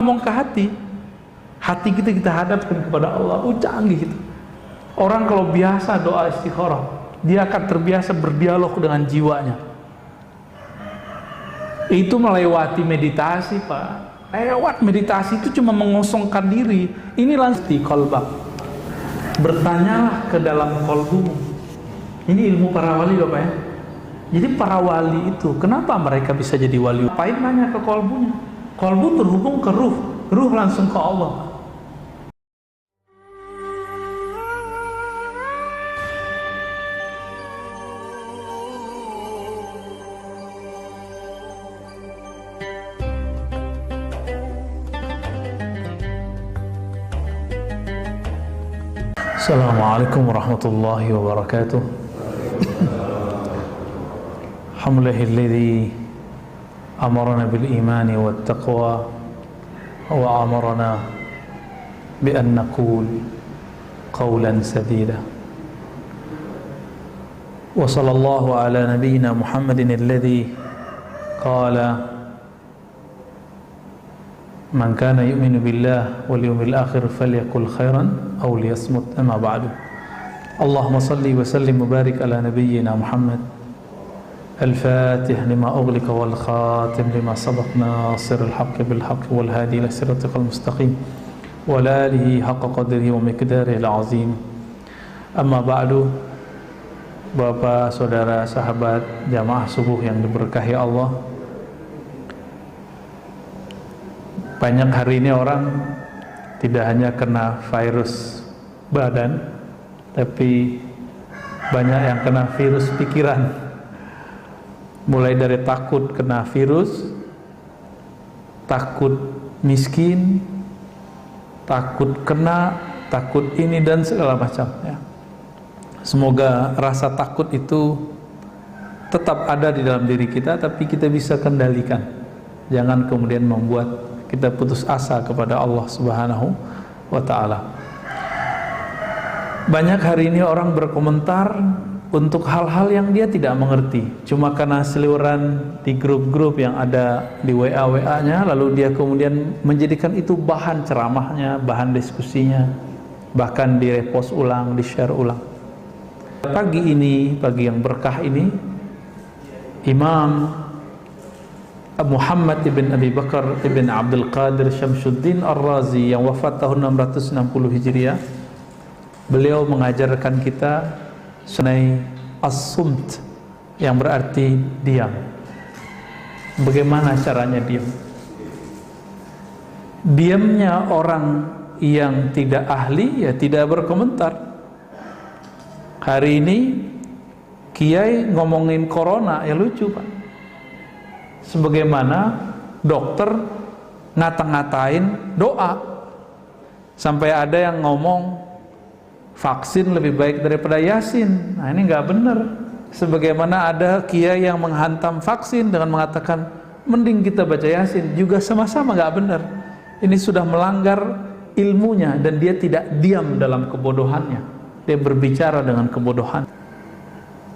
ngomong ke hati. Hati kita hadapkan kepada Allah. Canggih gitu. Orang kalau biasa doa istikharah, dia akan terbiasa berdialog dengan jiwanya. Itu melewati meditasi, Pak. Lewat meditasi itu cuma mengosongkan diri. Ini langsung di qalbak. Bertanyalah ke dalam qalbumu. Ini ilmu para wali, Bapak ya. Jadi para wali itu, kenapa mereka bisa jadi wali? Ngapain nanya ke qalbunya? Qalbu terhubung ke ruh. Ruh langsung ke Allah. Assalamualaikum warahmatullahi wabarakatuh. Alhamdulillahilladzi amarna bil imani wat taqwa wa amarna bi an naqul qawlan sadida. Wa sallallahu ala nabiyyina Muhammadin alladzi qala Man kana yu'minu billah wal yawmil akhir falyakul khairan aw liyasmut. Amma ba'du. Allahumma salli wa sallim wa barik ala nabiyyina Muhammad al-fatih lima ughliqa wal khatim lima sabaq nasiril haqqi bil haqqi wal hadi ila siratikal mustaqim wa ala alihi haqqa qadrihi wa miqdarihi al-azim. Amma ba'du. Bapak, saudara, sahabat jamaah subuh yang diberkahi Allah, banyak hari ini orang tidak hanya kena virus badan, tapi banyak yang kena virus pikiran. Mulai dari takut kena virus, takut miskin, takut kena, takut ini dan segala macam ya. Semoga rasa takut itu tetap ada di dalam diri kita, tapi kita bisa kendalikan. Jangan kemudian membuat kita putus asa kepada Allah Subhanahu wa ta'ala. Banyak hari ini orang berkomentar untuk hal-hal yang dia tidak mengerti, cuma karena seliweran di grup-grup yang ada di WA-nya, lalu dia kemudian menjadikan itu bahan ceramahnya, bahan diskusinya, bahkan di-repost ulang, di-share ulang. Pagi ini, pagi yang berkah ini, Imam Muhammad ibn Abi Bakar ibn Abdul Qadir Syamsuddin Ar-Razi yang wafat tahun 660 Hijriah, beliau mengajarkan kita sunai as-sumt yang berarti diam. Bagaimana caranya diam? Diamnya orang yang tidak ahli ya tidak berkomentar. Hari ini kiai ngomongin corona ya lucu, Pak. Sebagaimana dokter ngata-ngatain doa, sampai ada yang ngomong vaksin lebih baik daripada Yasin. Nah ini nggak benar. Sebagaimana ada kiai yang menghantam vaksin dengan mengatakan mending kita baca Yasin, juga sama-sama nggak benar. Ini sudah melanggar ilmunya dan dia tidak diam dalam kebodohannya. Dia berbicara dengan kebodohan.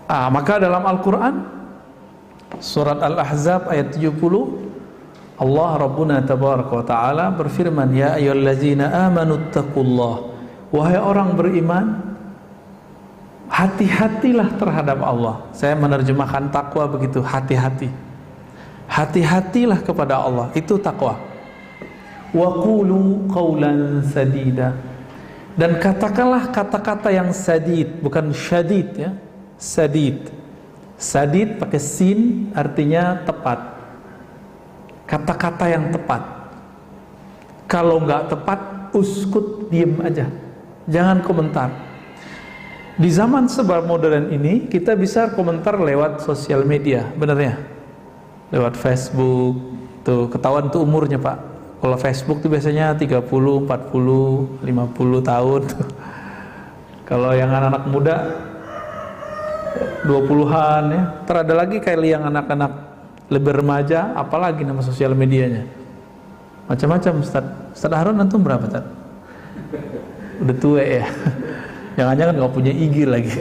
Maka dalam Al-Quran Surat Al-Ahzab ayat 70, Allah Rabbuna Tabaraka wa Ta'ala berfirman, Ya ayyuhallazina amanu taqullah. Wahai orang beriman, hati-hatilah terhadap Allah. Saya menerjemahkan takwa begitu, hati-hati. Hati-hatilah kepada Allah, itu takwa. Wa qulu qawlan sadida. Dan katakanlah kata-kata yang sadid, bukan syadid ya, sadid. Sadid pakai sin artinya tepat. Kata-kata yang tepat. Kalau nggak tepat, uskut, diem aja. Jangan komentar. Di zaman serba modern ini, kita bisa komentar lewat sosial media, bener ya? Lewat Facebook, tuh ketahuan tuh umurnya, Pak. Kalau Facebook tuh biasanya 30, 40, 50 tahun. Kalau yang anak-anak muda 20-an ya. Terada lagi kayak yang anak-anak lebih remaja, apalagi nama sosial medianya. Macam-macam, Ustaz. Ustaz Harun antum berapa, Ustaz? Udah tua ya. Jangan-jangan nggak punya IG lagi.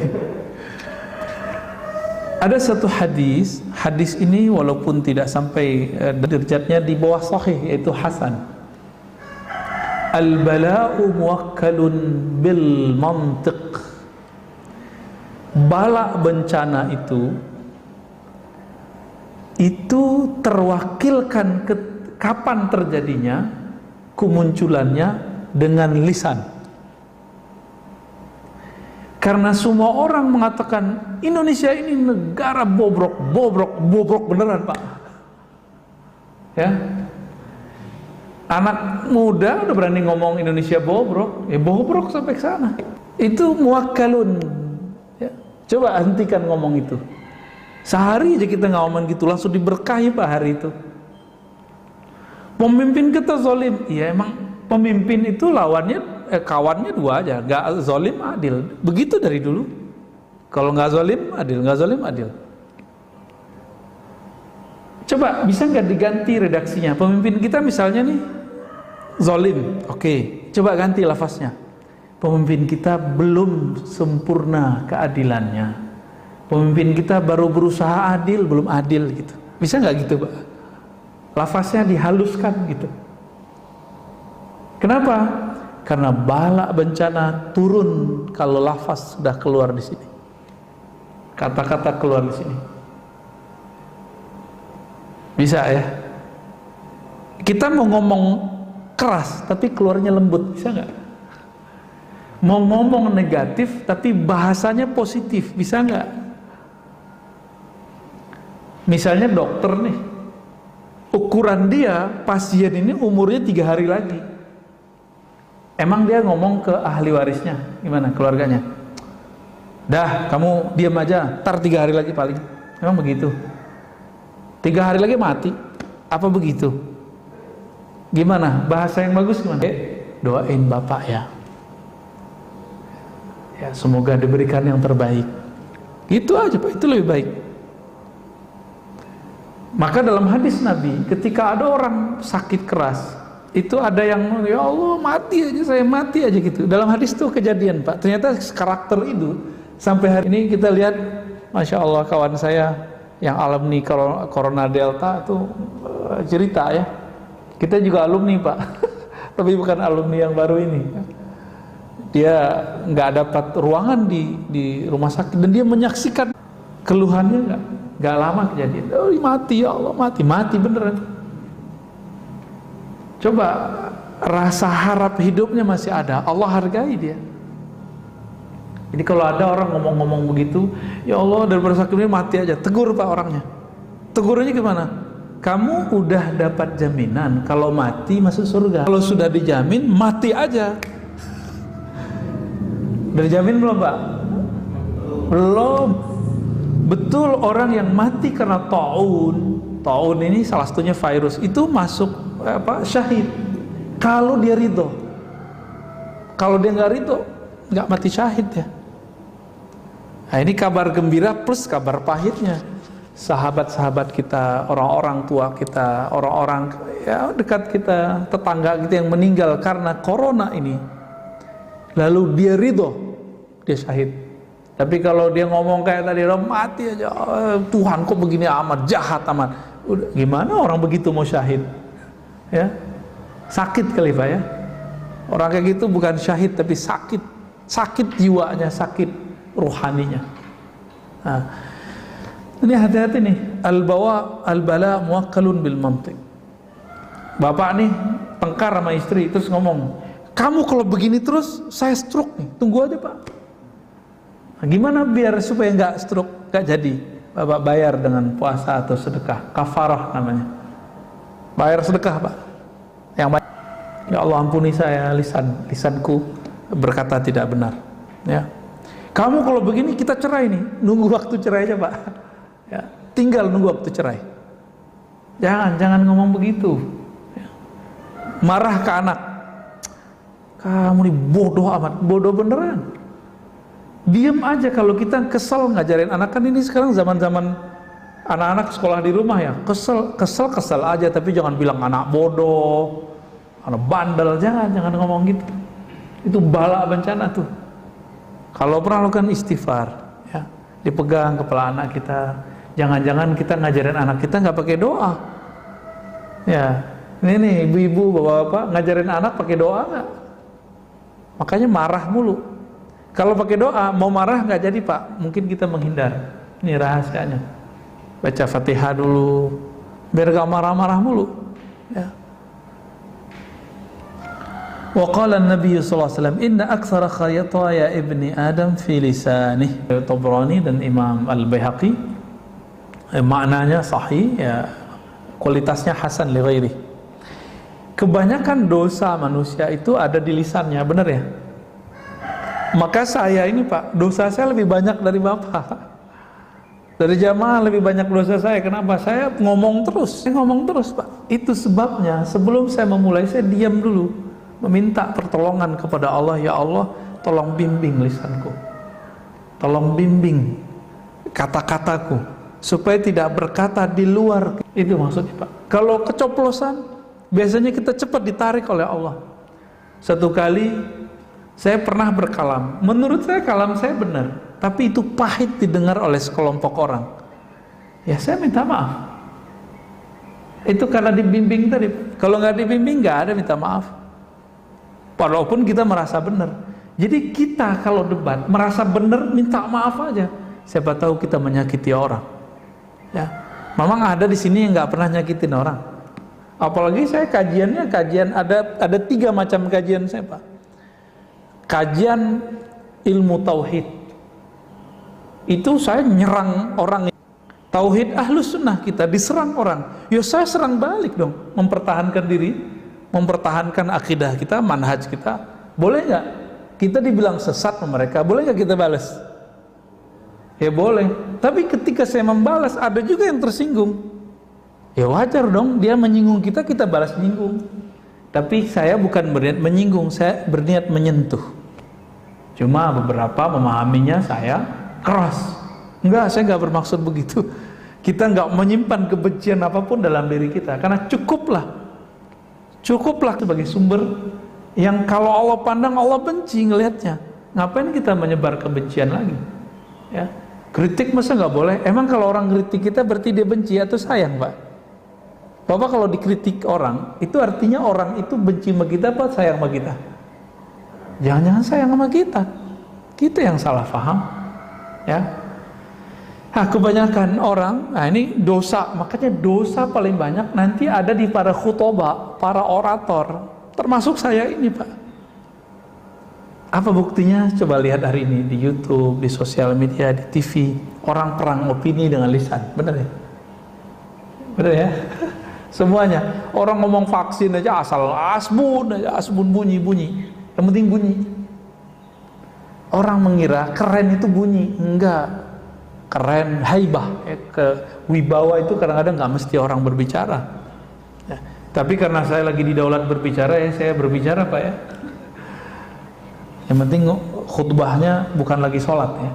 Ada satu hadis ini walaupun tidak sampai derajatnya di bawah sahih, yaitu hasan. Al-bala'u muwakkalun bil mantiq. Bala bencana itu terwakilkan kapan terjadinya, kemunculannya dengan lisan. Karena semua orang mengatakan Indonesia ini negara bobrok beneran, Pak. Ya. Anak muda udah berani ngomong Indonesia bobrok, ya bobrok sampai ke sana. Itu muwakkalun. Ya. Coba hentikan ngomong itu. Sehari aja kita ngomong gitu langsung diberkahi, Pak, hari itu. Pemimpin kita zalim, iya emang pemimpin itu lawannya kawannya dua aja, nggak zalim adil. Begitu dari dulu. Kalau nggak zalim adil, nggak zalim adil. Coba bisa nggak diganti redaksinya? Pemimpin kita misalnya nih zalim, oke. Coba ganti lafaznya. Pemimpin kita belum sempurna keadilannya. Pemimpin kita baru berusaha adil, belum adil gitu. Bisa nggak gitu, Pak? Lafaznya dihaluskan gitu. Kenapa? Karena bala bencana turun kalau lafaz sudah keluar di sini. Kata-kata keluar di sini. Bisa ya? Kita mau ngomong keras tapi keluarnya lembut, bisa nggak? Mau ngomong negatif tapi bahasanya positif, bisa nggak? Misalnya dokter nih, ukuran dia pasien ini umurnya 3 hari lagi. Emang dia ngomong ke ahli warisnya, gimana keluarganya? Dah, kamu diam aja, ntar 3 hari lagi paling. Emang begitu? 3 hari lagi mati, apa begitu? Gimana? Bahasa yang bagus gimana? Doain bapak ya. Ya, semoga diberikan yang terbaik. Itu aja, Pak, itu lebih baik. Maka dalam hadis Nabi, ketika ada orang sakit keras, itu ada yang, ya Allah mati aja, saya mati aja gitu. Dalam hadis itu kejadian, Pak. Ternyata karakter itu sampai hari ini kita lihat, Masya Allah, kawan saya yang alumni Corona Delta itu cerita ya. Kita juga alumni, Pak. Tapi bukan alumni yang baru ini. Dia nggak dapat ruangan di rumah sakit dan dia menyaksikan keluhannya nggak lama kejadian. Oh, mati ya Allah, mati beneran. Coba rasa harap hidupnya masih ada, Allah hargai dia. Jadi kalau ada orang ngomong-ngomong begitu, ya Allah daripada sakit ini mati aja, tegur, Pak, orangnya. Tegurnya gimana? Kamu udah dapat jaminan kalau mati masuk surga. Kalau sudah dijamin mati aja. Udah dijamin belum, Pak? Belum. Betul, orang yang mati karena taun ini salah satunya virus, itu masuk syahid. Kalau dia ridho. Kalau dia nggak ridho, nggak mati syahid ya. Nah, ini kabar gembira plus kabar pahitnya. Sahabat-sahabat kita, orang-orang tua kita, orang-orang ya dekat kita, tetangga kita yang meninggal karena corona ini, lalu dia ridho, dia syahid. Tapi kalau dia ngomong kayak tadi, mati aja, Tuhan kok begini amat, jahat amat. Udah, gimana orang begitu mau syahid? Ya, sakit kali, Pak ya. Orang kayak gitu bukan syahid tapi sakit jiwanya, sakit rohaninya. Nah, ini hati-hati nih, al-bala muwakkalun bil mantiq. Bapak nih tengkar sama istri terus ngomong, kamu kalau begini terus saya stroke nih, tunggu aja, Pak. Nah, gimana biar supaya nggak stroke, nggak jadi? Bapak bayar dengan puasa atau sedekah, kafarah namanya. Bayar sedekah, Pak. Yang baik. Ya Allah, ampuni saya lisanku berkata tidak benar. Ya. Kamu kalau begini kita cerai nih, nunggu waktu cerai aja, Pak. Ya, tinggal nunggu waktu cerai. Jangan ngomong begitu. Ya. Marah ke anak, kamu nih bodoh amat, bodoh beneran. Diam aja. Kalau kita kesel ngajarin anak, kan ini sekarang zaman-zaman anak-anak sekolah di rumah ya, kesel aja, tapi jangan bilang anak bodoh, anak bandel, jangan ngomong gitu. Itu bala bencana tuh. Kalau pernah lakukan istighfar, ya, dipegang kepala anak kita. Jangan-jangan kita ngajarin anak kita nggak pakai doa, ya, Ini nih ibu-ibu, bapak-bapak ngajarin anak pakai doa nggak? Makanya marah mulu. Kalau pakai doa mau marah nggak jadi pak, mungkin kita menghindar. Ini rahasianya. Baca Fatihah dulu, biar gak marah-marah mulu. Ya. Wa qala an-nabiy sallallahu alaihi wasallam inna aktsara khayataya ibni adam fi lisanih. Tabrani dan Imam Al-Baihaqi, maknanya sahih ya, kualitasnya hasan li ghairi. Kebanyakan dosa manusia itu ada di lisannya, benar ya? Maka saya ini pak, dosa saya lebih banyak dari bapak. Dari jamaah lebih banyak dosa saya. Kenapa? Saya ngomong terus. Saya ngomong terus pak. Itu sebabnya sebelum saya memulai, saya diam dulu, meminta pertolongan kepada Allah. Ya Allah, tolong bimbing lisanku, tolong bimbing kata-kataku, supaya tidak berkata di luar. Itu maksudnya pak. Kalau kecoplosan, biasanya kita cepat ditarik oleh Allah. Satu kali saya pernah berkalam, menurut saya kalam saya benar, tapi itu pahit didengar oleh sekelompok orang. Ya saya minta maaf. Itu karena dibimbing tadi. Kalau nggak dibimbing nggak ada minta maaf. Walaupun kita merasa benar. Jadi kita kalau debat merasa benar, minta maaf aja. Siapa tahu kita menyakiti orang. Ya, memang ada di sini yang nggak pernah nyakitin orang. Apalagi saya kajiannya ada 3 macam kajian saya pak. Kajian ilmu tauhid. Itu saya nyerang orang. Tauhid ahlus sunnah kita diserang orang, ya saya serang balik dong, mempertahankan diri, mempertahankan akidah kita, manhaj kita. Boleh nggak kita dibilang sesat sama mereka? Boleh nggak kita balas? Ya boleh. Tapi ketika saya membalas, ada juga yang tersinggung. Ya wajar dong, dia menyinggung kita, kita balas menyinggung. Tapi saya bukan berniat menyinggung, saya berniat menyentuh. Cuma beberapa memahaminya saya keras. Enggak, saya enggak bermaksud begitu. Kita enggak menyimpan kebencian apapun dalam diri kita, karena cukuplah sebagai sumber yang kalau Allah pandang Allah benci ngelihatnya. Ngapain kita menyebar kebencian lagi? Ya, kritik masa enggak boleh? Emang kalau orang kritik kita berarti dia benci atau sayang, Pak? Bapak kalau dikritik orang, itu artinya orang itu benci sama kita apa sayang sama kita? Jangan-jangan sayang sama kita. Kita yang salah paham. Ya. Nah, kebanyakan orang, nah ini dosa, makanya dosa paling banyak nanti ada di para khutbah, para orator, termasuk saya ini pak. Apa buktinya? Coba lihat hari ini di YouTube, di sosial media, di TV, orang perang opini dengan lisan, benar ya? Benar ya? Semuanya, orang ngomong vaksin aja asal asbun bunyi, yang penting bunyi. Orang mengira keren itu bunyi, enggak. Keren, haibah, wibawa itu kadang-kadang nggak mesti orang berbicara. Ya, tapi karena saya lagi didaulat berbicara, ya saya berbicara pak ya. Yang penting khutbahnya bukan lagi sholat ya.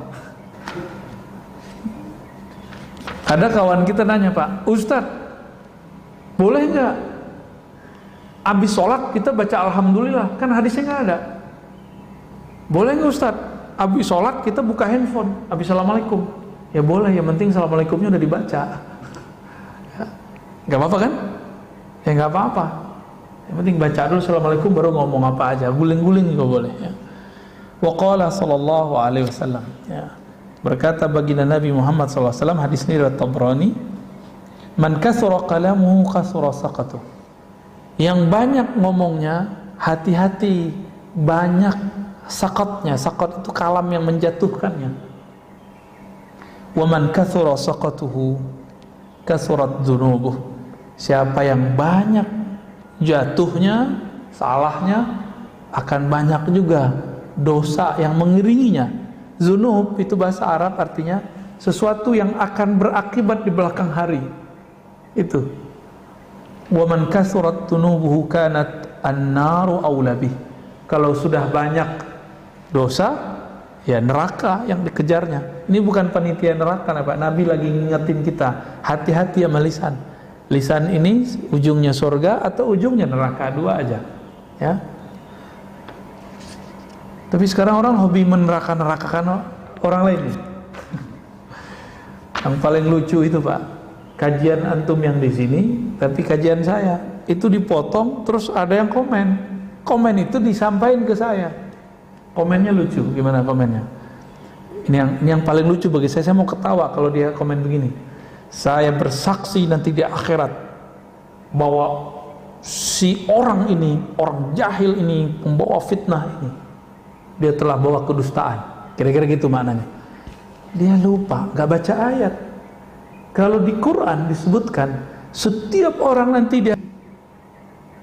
Ada kawan kita nanya pak, Ustadz, boleh nggak abis sholat kita baca alhamdulillah? Kan hadisnya nggak ada. Boleh nggak Ustadz, abis sholat kita buka handphone, abis assalamualaikum? Ya boleh, yang penting assalamualaikumnya udah dibaca. Ya, nggak apa-apa kan? Ya nggak apa-apa. Yang penting baca dulu assalamualaikum baru ngomong apa aja, guling-guling juga boleh. Ya. Wa qala sallallahu alaihi wasallam. Ya. Berkata baginda Nabi Muhammad sallallahu alaihi wasallam, hadis ini riwayat Tabrani, man kasura kalamuhu kasura saqatuh. Yang banyak ngomongnya, hati-hati, banyak sakatnya. Sakat itu kalam yang menjatuhkannya. Wa man kathura saqatuhu kasurat dzunubuh. Siapa yang banyak jatuhnya, salahnya, akan banyak juga dosa yang mengiringinya. Dzunub itu bahasa Arab artinya sesuatu yang akan berakibat di belakang hari. Itu. Wa man kasurat dzunubuhu kanat an-naru aula bih. Kalau sudah banyak dosa, ya neraka yang dikejarnya. Ini bukan panitia neraka, Pak. Nabi lagi ngingetin kita, hati-hati sama lisan. Lisan ini ujungnya surga atau ujungnya neraka, dua aja. Ya. Tapi sekarang orang hobi meneraka-nerakakan orang lain. Yang paling lucu itu, Pak, kajian antum yang di sini, tapi kajian saya. itu dipotong, terus ada yang komen itu disampaikan ke saya. Komennya lucu. Gimana komennya? Ini yang paling lucu bagi saya mau ketawa kalau dia komen begini. Saya bersaksi nanti di akhirat bahwa si orang ini, orang jahil ini, pembawa fitnah ini, dia telah bawa kedustaan. Kira-kira gitu maknanya. Dia lupa, gak baca ayat. Kalau di Quran disebutkan setiap orang nanti dia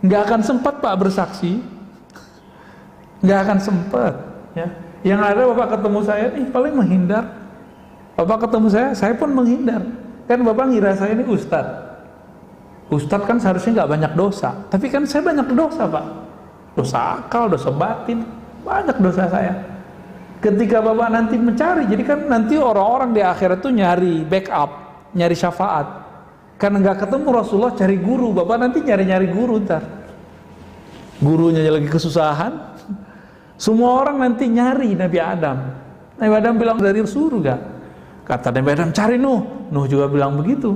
gak akan sempat Pak bersaksi, gak akan sempat ya. Yang ada Bapak ketemu saya nih paling menghindar. Bapak ketemu saya pun menghindar. Kan Bapak ngira saya ini Ustadz kan seharusnya nggak banyak dosa, tapi kan saya banyak dosa Pak. Dosa akal, dosa batin, banyak dosa saya. Ketika Bapak nanti mencari, jadi kan nanti orang-orang di akhirat itu nyari backup, nyari syafaat. Karena nggak ketemu Rasulullah, cari guru. Bapak nanti nyari-nyari guru ntar. Gurunya lagi kesusahan. Semua orang nanti nyari Nabi Adam. Nabi Adam bilang dari surga. Kata Nabi Adam, cari Nuh. Nuh juga bilang begitu.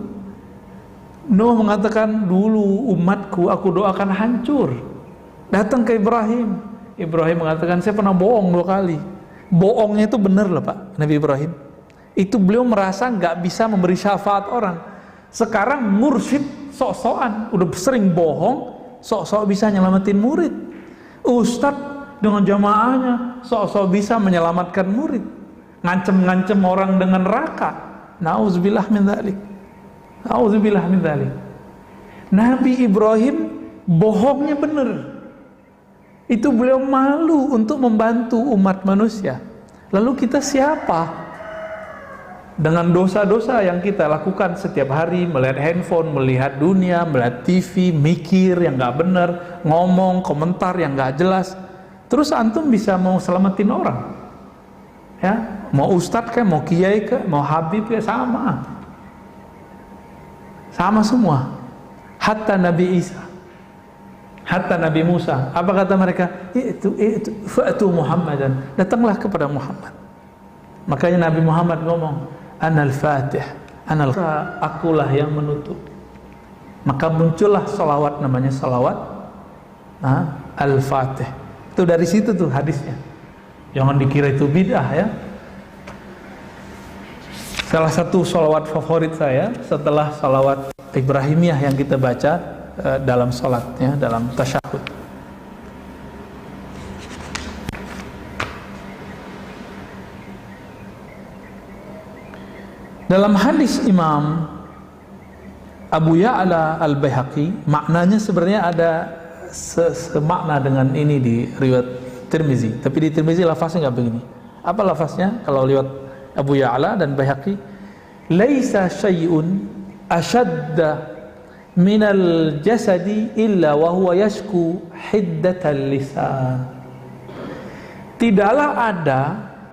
Nuh mengatakan, dulu umatku aku doakan hancur. Datang ke Ibrahim. Ibrahim mengatakan, saya pernah bohong 2 kali. Bohongnya itu benar loh Pak, Nabi Ibrahim. Itu beliau merasa nggak bisa memberi syafaat orang. Sekarang mursyid sok-sokan, udah sering bohong, sok-sok bisa nyelamatin murid. Ustadz dengan jamaahnya sok-sok bisa menyelamatkan murid, ngancem-ngancem orang dengan neraka. Nauzubillah min dzalik. Nauzubillah min dzalik. Nabi Ibrahim bohongnya benar. Itu beliau malu untuk membantu umat manusia. Lalu kita siapa? Dengan dosa-dosa yang kita lakukan setiap hari, melihat handphone, melihat dunia, melihat TV, mikir yang nggak benar, ngomong, komentar yang nggak jelas. Terus antum bisa mau selamatin orang, ya? Mau ustadz kayak, mau kiai kayak, mau habib kayak, sama semua. Hatta Nabi Isa, hatta Nabi Musa, apa kata mereka? Itu fa'tu Muhammadan, datanglah kepada Muhammad. Makanya Nabi Muhammad ngomong, Anal Fatih, akulah yang menutup. Maka muncullah salawat, namanya salawat Al-Fatih. Itu dari situ tuh hadisnya. Jangan dikira itu bid'ah ya. Salah satu salawat favorit saya setelah salawat Ibrahimiyah yang kita baca dalam salatnya, dalam tasyahud. Dalam hadis Imam Abu Ya'la Al-Baihaqi, maknanya sebenarnya ada semakna dengan ini di riwayat Tirmizi, tapi di Tirmizi lafaznya nggak begini. Apa lafaznya? Kalau lihat Abu Ya'la dan Baihaqi, laisa syai'un ashadda minal jasadi illa wa huwa yashku hiddatal lisan. Tidaklah ada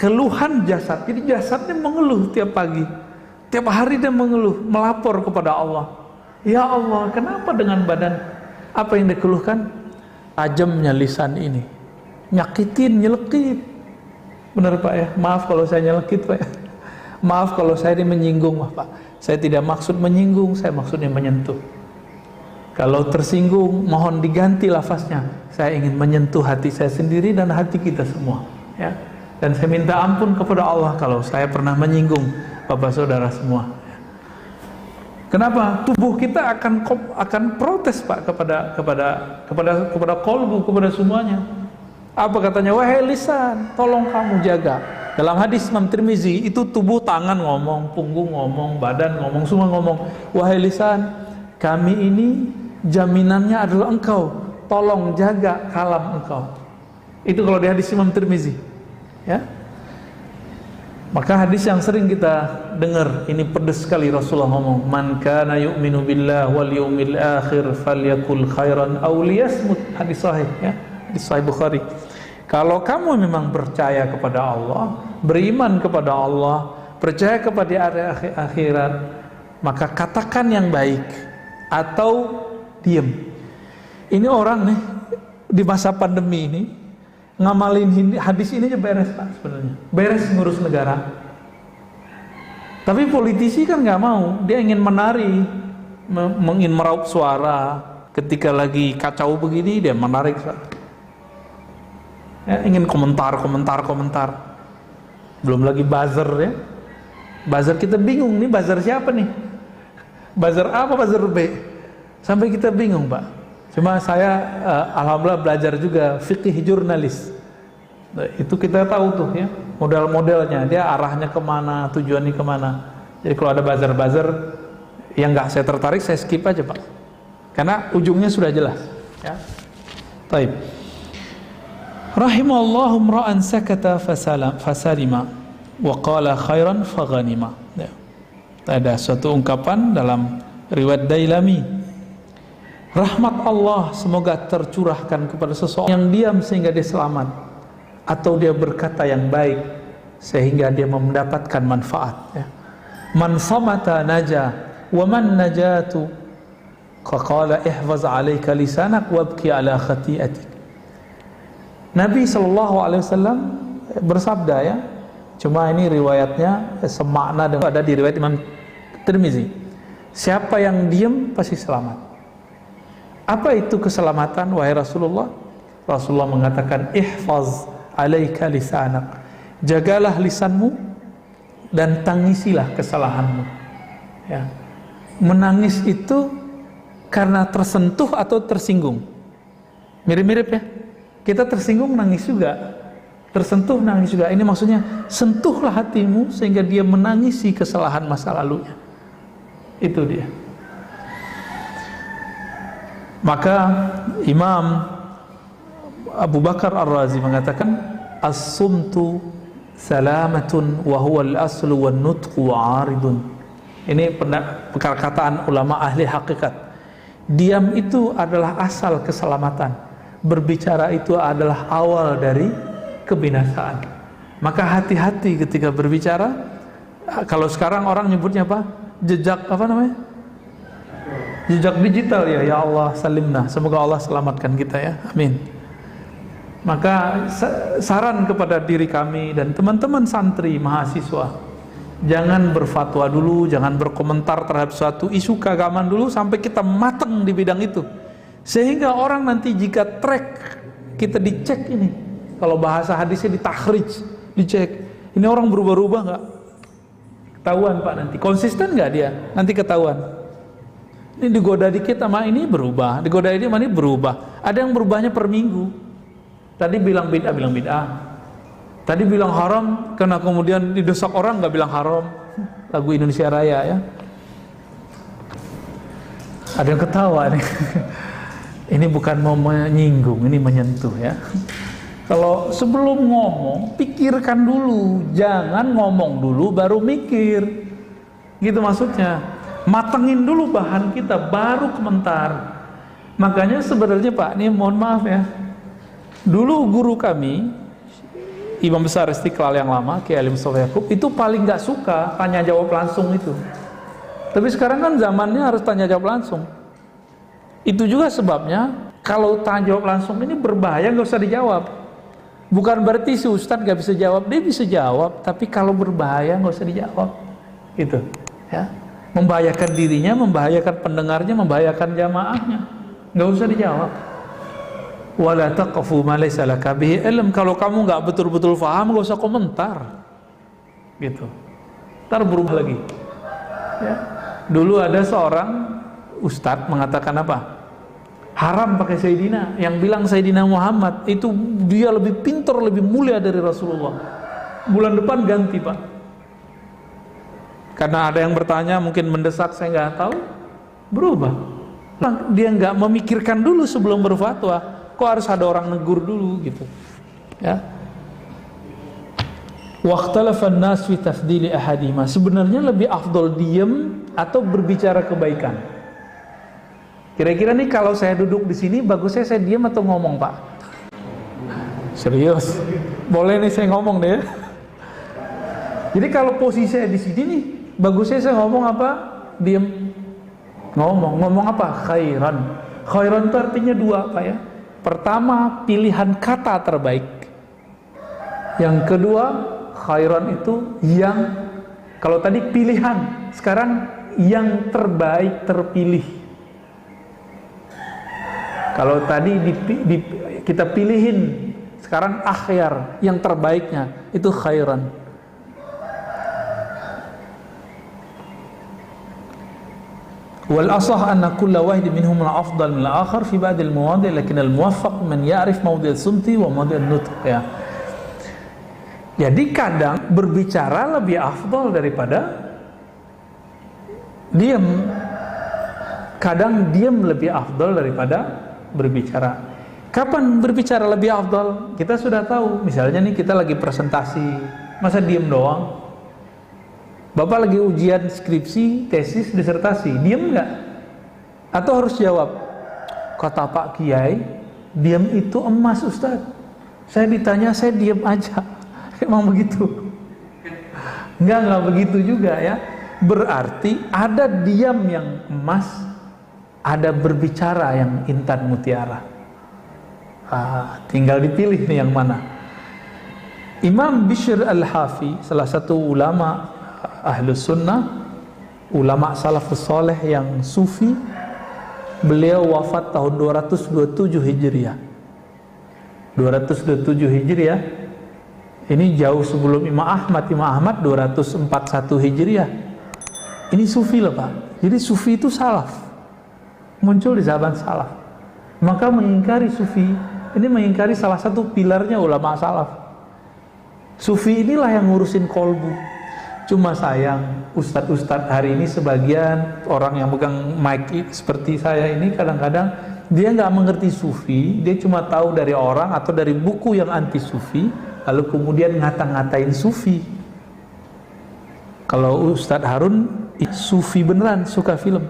keluhan jasad. Jadi jasadnya mengeluh tiap pagi, tiap hari dia mengeluh, melapor kepada Allah. Ya Allah, kenapa dengan badan? Apa yang dikeluhkan? Tajamnya lisan ini, nyakitin, nyelekit. Benar Pak ya? Maaf kalau saya nyelekit Pak ya. Maaf kalau saya ini menyinggung Pak. Saya tidak maksud menyinggung, saya maksudnya menyentuh. Kalau tersinggung, mohon diganti lafaznya. Saya ingin menyentuh hati saya sendiri dan hati kita semua ya. Dan saya minta ampun kepada Allah kalau saya pernah menyinggung Bapak Saudara semua. Kenapa? Tubuh kita akan protes Pak kepada kolbu, kepada semuanya. Apa katanya? Wahai lisan, tolong kamu jaga. Dalam hadis Imam Tirmizi itu tubuh, tangan ngomong, punggung ngomong, badan ngomong, semua ngomong. Wahai lisan, kami ini jaminannya adalah engkau. Tolong jaga kalam engkau. Itu kalau di hadis Imam Tirmizi. Ya. Maka hadis yang sering kita dengar ini pedes sekali Rasulullah ngomong, man kana yu'minu billah wal yawmil akhir falyakul khairan aw liyasmut. Hadis sahih ya, hadis sahih Bukhari. Kalau kamu memang percaya kepada Allah, beriman kepada Allah, percaya kepada hari akhirat, maka katakan yang baik atau diam. Ini orang nih di masa pandemi ini ngamalin hadis ini aja beres Pak sebenarnya, beres ngurus negara. Tapi politisi kan nggak mau, dia ingin menari, ingin meraup suara. ketika lagi kacau begini dia menarik, ya, ingin komentar. Belum lagi buzzer, ya, buzzer kita bingung nih, buzzer siapa nih, buzzer A apa buzzer B, sampai kita bingung Pak. Cuma saya alhamdulillah belajar juga fikih jurnalis. Nah, itu kita tahu tuh ya model-modelnya, dia arahnya kemana, tujuannya kemana. Jadi kalau ada buzzer-buzzer yang nggak saya tertarik, saya skip aja Pak, karena ujungnya sudah jelas ya. Taib. Rahimallahu imra'an sakata fasalima wa qala khairan faghanima. Ya. Ada suatu ungkapan dalam riwayat Dailami, rahmat Allah semoga tercurahkan kepada seseorang yang diam sehingga dia selamat, atau dia berkata yang baik sehingga dia mendapatkan manfaat, ya. Man samata naja wa man najatu qala ihfaz alayka lisanak wabki ala khati'atik. Nabi SAW bersabda, ya, cuma ini riwayatnya semakna dengan ada di riwayat Imam Tirmizi, siapa yang diam pasti selamat. Apa itu keselamatan wahai Rasulullah? Rasulullah mengatakan ihfaz alaika lisanak, jagalah lisanmu dan tangisilah kesalahanmu, ya. Menangis itu karena tersentuh atau tersinggung, mirip-mirip ya. Kita tersinggung nangis juga, tersentuh nangis juga. Ini maksudnya sentuhlah hatimu sehingga dia menangisi kesalahan masa lalunya. Itu dia. Maka Imam Abu Bakar Ar-Razi mengatakan as-sumtu salamatun wa huwa al-aslu wan nutqu 'aridun. Ini perkataan ulama ahli hakikat. Diam itu adalah asal keselamatan. Berbicara itu adalah awal dari kebinasaan. Maka hati-hati ketika berbicara. Kalau sekarang orang nyebutnya apa? Jejak apa namanya? Jejak digital, ya. Ya Allah salimna. Semoga Allah selamatkan kita, ya. Amin. Maka saran kepada diri kami dan teman-teman santri mahasiswa, jangan berfatwa dulu, jangan berkomentar terhadap suatu isu keagamaan dulu sampai kita matang di bidang itu, sehingga orang nanti jika track kita dicek, ini kalau bahasa hadisnya ditakhrij, dicek ini orang berubah-ubah nggak, ketahuan Pak, nanti konsisten nggak dia, nanti ketahuan. Ini digoda dikit sama ini berubah, digoda ini sama ini berubah. Ada yang berubahnya per minggu. Tadi bilang bid'ah, tadi bilang haram, karena kemudian didesak orang nggak bilang haram. Lagu Indonesia Raya, ya. Ada yang ketawa nih. Ini bukan mau menyinggung, ini menyentuh, ya. Kalau sebelum ngomong, pikirkan dulu, jangan ngomong dulu baru mikir, gitu maksudnya. Matengin dulu bahan kita, baru komentar. Makanya sebenarnya Pak, ini mohon maaf ya, dulu guru kami, Imam Besar Istiqlal yang lama, Kiai Haji Mustofa Yaqub, itu paling nggak suka tanya jawab langsung itu. Tapi sekarang kan zamannya harus tanya jawab langsung. Itu juga sebabnya kalau tanya jawab langsung ini berbahaya, nggak usah dijawab. Bukan berarti si Ustadz nggak bisa jawab, dia bisa jawab, tapi kalau berbahaya nggak usah dijawab, gitu, ya. Membahayakan dirinya, membahayakan pendengarnya, membahayakan jamaahnya, nggak usah dijawab. Wala taqfu ma laysa laka bihi ilm. Kalau kamu nggak betul-betul paham, nggak usah komentar, gitu. Ntar berubah lagi, ya. Dulu ada seorang ustadz mengatakan apa? Haram pakai Sayyidina. Yang bilang Sayyidina Muhammad itu dia lebih pintar, lebih mulia dari Rasulullah. Bulan depan ganti Pak. Karena ada yang bertanya, mungkin mendesak, saya nggak tahu, berubah. Dia nggak memikirkan dulu sebelum berfatwa. Kok harus ada orang negur dulu, gitu, ya. Waqtalafan nas fi tafdili ahadima. Sebenarnya lebih afdol diam atau berbicara kebaikan. Kira-kira nih kalau saya duduk di sini, bagusnya saya diam atau ngomong Pak? Serius? Boleh nih saya ngomong deh. Jadi kalau posisi saya di sini nih, bagusnya saya ngomong apa? Diam. Ngomong apa? Khairan. Khairan itu artinya dua Pak, ya. Pertama, pilihan kata terbaik. Yang kedua, khairan itu yang, kalau tadi pilihan, sekarang yang terbaik terpilih. Kalau tadi kita pilihin, sekarang akhyar, yang terbaiknya itu khairan. Wal asah anna kulla wahid minhum afdal min al-akhar fi ba'd al-mawadi' lakin al-muwaffaq man ya'rif mawdi' as-sumti wa mawdi' an-nutq, ya. Jadi kadang berbicara lebih afdal daripada diam. Kadang diam lebih afdal daripada berbicara. Kapan berbicara lebih afdal? Kita sudah tahu. Misalnya nih kita lagi presentasi, masa diam doang? Bapak lagi ujian skripsi, tesis, disertasi, diam nggak? Atau harus jawab? Kata Pak Kiai, diam itu emas, Ustaz. Saya ditanya, saya diam aja. Emang begitu? Nggak begitu juga, ya. Berarti ada diam yang emas, ada berbicara yang intan mutiara. Tinggal dipilih nih yang mana. Imam Bishr al-Hafi, salah satu ulama Ahlus Sunnah, ulama salafus soleh yang sufi, beliau wafat tahun 227 Hijriah. 227 Hijriah. Ini jauh sebelum Imam Ahmad. Imam Ahmad 241 Hijriah. Ini sufi loh, Pak. Jadi sufi itu salaf, muncul di zaman salaf. Maka mengingkari sufi, ini mengingkari salah satu pilarnya ulama salaf. Sufi inilah yang ngurusin kolbu. Cuma sayang, ustadz-ustadz hari ini sebagian orang yang pegang mic seperti saya ini kadang-kadang dia nggak mengerti sufi, dia cuma tahu dari orang atau dari buku yang anti sufi, lalu kemudian ngata-ngatain sufi. Kalau Ustadz Harun sufi beneran, suka film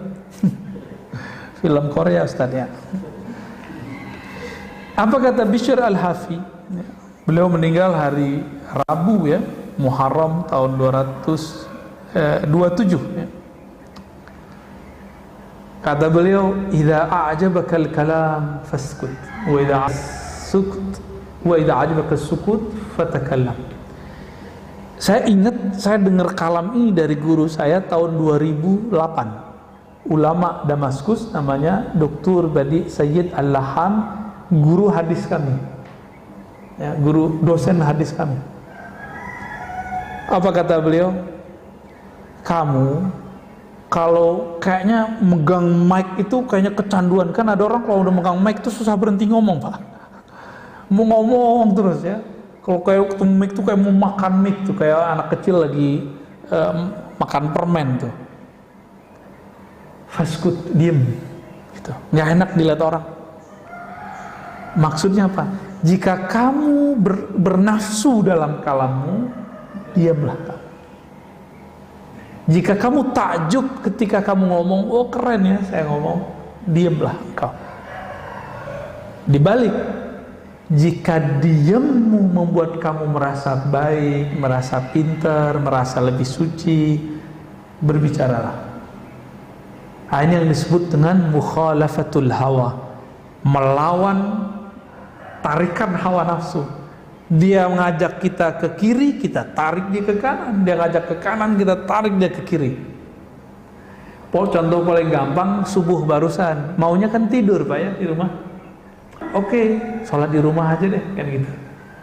film Korea Ustadz, ya. Apa kata Bishr al-Hafi? Beliau meninggal hari Rabu, ya, Muharram tahun 227, ya. Kata beliau, "Idza a'jabaka al-kalam faskut, wa idza a'jabaka as-sukut fatakallam." Saya ingat saya dengar kalam ini dari guru saya tahun 2008. Ulama Damaskus, namanya Dr. Badi Sayyid Al-Laham, guru hadis kami, ya, guru dosen hadis kami. Apa kata beliau? Kamu kalau kayaknya megang mic itu kayaknya kecanduan. Kan ada orang kalau udah megang mic itu susah berhenti ngomong, Pak. Mau ngomong terus, ya. Kalau kayak ketemu mic tuh kayak mau makan mic tuh, kayak anak kecil lagi makan permen tuh. Faskut, diem gitu. Nggak enak dilihat orang. Maksudnya apa? Jika kamu bernafsu dalam kalammu, diamlah kamu. Jika kamu takjub ketika kamu ngomong, oh keren ya saya ngomong, diamlah engkau. Dibalik, jika diammu membuat kamu merasa baik, merasa pintar, merasa lebih suci, berbicaralah. Ini yang disebut dengan mukhalafatul hawa, melawan tarikan hawa nafsu. Dia mengajak kita ke kiri, kita tarik dia ke kanan. Dia ngajak ke kanan, kita tarik dia ke kiri. Contoh paling gampang, subuh barusan, maunya kan tidur, Pak, ya, di rumah. Oke, sholat di rumah aja deh, kan gitu.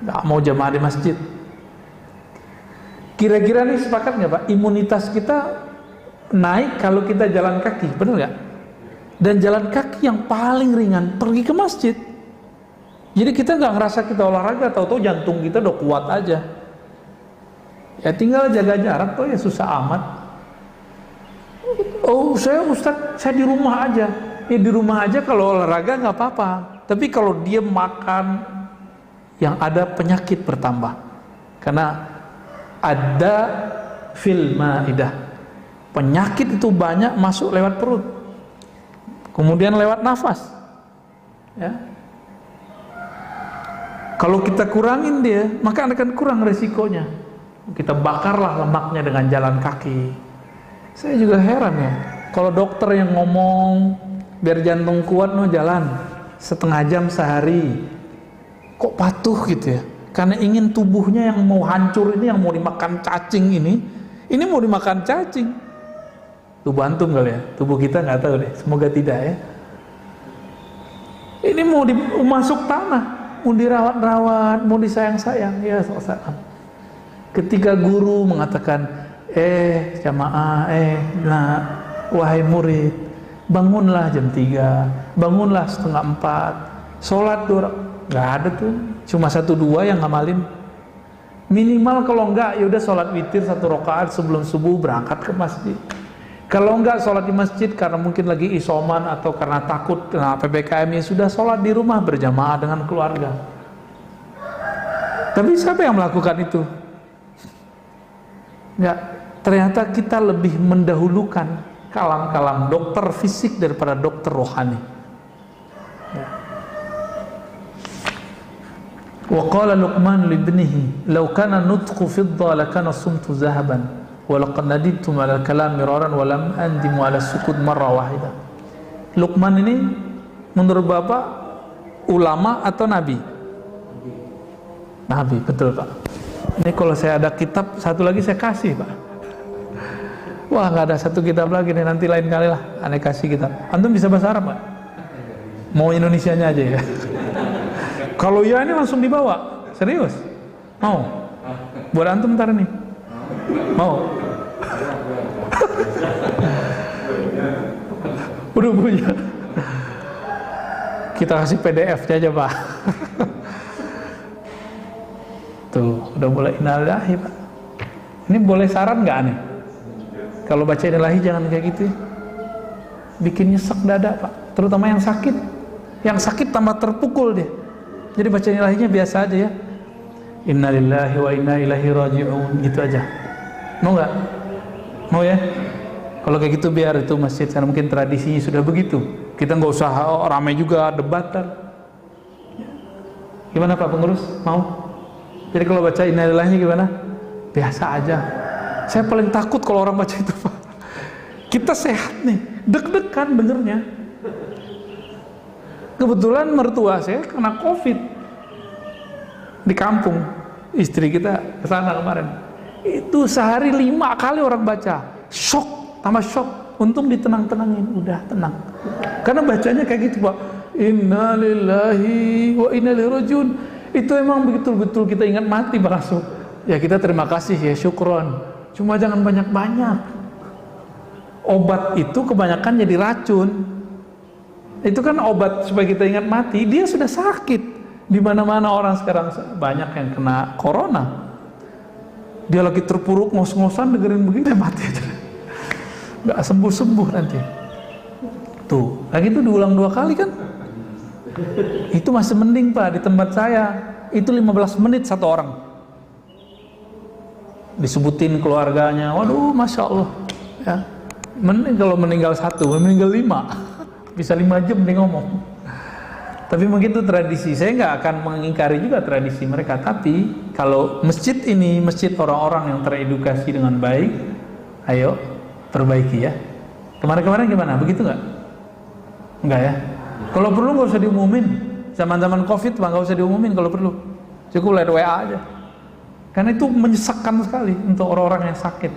Nggak mau jamaah di masjid. Kira-kira nih sepakat nggak, Pak? Imunitas kita naik kalau kita jalan kaki, bener nggak? Dan jalan kaki yang paling ringan, pergi ke masjid. Jadi kita nggak ngerasa kita olahraga, tahu-tahu jantung kita udah kuat aja. Ya tinggal jaga jarak tuh, ya susah amat. Oh saya Ustadz, saya di rumah aja. Ya di rumah aja kalau olahraga nggak apa-apa. Tapi kalau dia makan, yang ada penyakit bertambah. Karena ada fil ma'idah. Penyakit itu banyak masuk lewat perut. Kemudian lewat nafas. Ya. Kalau kita kurangin dia, maka akan kurang resikonya. Kita bakarlah lemaknya dengan jalan kaki. Saya juga heran, ya. Kalau dokter yang ngomong biar jantung kuat, no jalan setengah jam sehari, kok patuh gitu ya? Karena ingin tubuhnya yang mau hancur ini, yang mau dimakan cacing ini mau dimakan cacing. Tubuh antum kali ya, tubuh kita nggak tahu deh. Semoga tidak, ya. Ini mau masuk tanah, mau dirawat-rawat, mau disayang-sayang, ya saat. Ketika guru mengatakan, jamaah, nah, wahai murid, bangunlah jam 3, bangunlah setengah 4, sholat 2, nggak ada tuh, cuma 1-2 yang ngamalin. Minimal kalau enggak, yaudah sholat witir 1 rakaat sebelum subuh berangkat ke masjid. Kalau enggak sholat di masjid karena mungkin lagi isoman atau karena takut kena PPKM, ya sudah sholat di rumah berjamaah dengan keluarga. Tapi siapa yang melakukan itu? Enggak, ternyata kita lebih mendahulukan kalam-kalam dokter fisik daripada dokter rohani. Ya. Wa qala Luqman li ibnihi law kana nutqu fidda lakana sumtu zahaban wa laqad nadibtu ala al-kalam miraran wa lam andimu ala sukut marra wahida. Luqman ini menurut Bapak ulama atau nabi? Nabi, betul Pak. Ini kalau saya ada kitab satu lagi saya kasih Pak. Wah, nggak ada satu kitab lagi nih, nanti lain kali lah aneh kasih kitab. Antum bisa bahasa Arab Pak? Mau Indonesianya aja ya? Kalau ya ini langsung dibawa, serius? Mau? Buat antum ntar nih? Mau? Udah punya? Kita kasih PDF aja Pak. Tuh, udah mulai innalillahi Pak. Ini boleh saran nggak nih? Kalau baca innalillahi jangan kayak gitu ya. Bikin nyesek dada Pak, terutama yang sakit. Yang sakit tambah terpukul dia. Jadi baca innalillahinya biasa aja ya. Innalillahi wa inna ilaihi raji'un, gitu aja. Mau nggak? Mau ya? Kalau kayak gitu biar itu masjid, karena mungkin tradisinya sudah begitu. Kita nggak usah ramai juga debatan. Gimana Pak pengurus? Mau? Jadi kalau baca innalillahi gimana? Biasa aja. Saya paling takut kalau orang baca itu Pak. Kita sehat nih, deg-degan dengernya. Kebetulan mertua saya kena COVID di kampung, istri kita kesana kemarin. Itu sehari 5 kali orang baca, shock, tambah shock. Untung ditenang-tenangin, udah tenang. Karena bacanya kayak gitu Pak. Innalillahi wa inna ilaihi raji'un. Itu emang betul-betul kita ingat mati Pak langsung. Ya kita terima kasih ya, syukron. Cuma jangan banyak-banyak. Obat itu kebanyakan jadi racun. Itu kan obat supaya kita ingat mati. Dia sudah sakit. Di mana-mana orang sekarang banyak yang kena corona. Dia lagi terpuruk ngos-ngosan dengerin begini mati aja. Nggak sembuh-sembuh nanti. Tuh, lagi itu diulang 2 kali kan? Itu masih mending Pak. Di tempat saya itu 15 menit 1 orang. Disebutin keluarganya, waduh Masya Allah ya. Kalau meninggal 1, meninggal 5 bisa 5 jam dia ngomong. Tapi mungkin itu tradisi. Saya nggak akan mengingkari juga tradisi mereka. Tapi kalau masjid ini masjid orang-orang yang teredukasi dengan baik, ayo perbaiki ya. Kemarin-kemarin gimana? Begitu nggak? Enggak ya? Kalau perlu nggak usah diumumin. Zaman-zaman COVID nggak usah diumumin kalau perlu. Cukup lewat WA aja. Karena itu menyesakkan sekali untuk orang-orang yang sakit.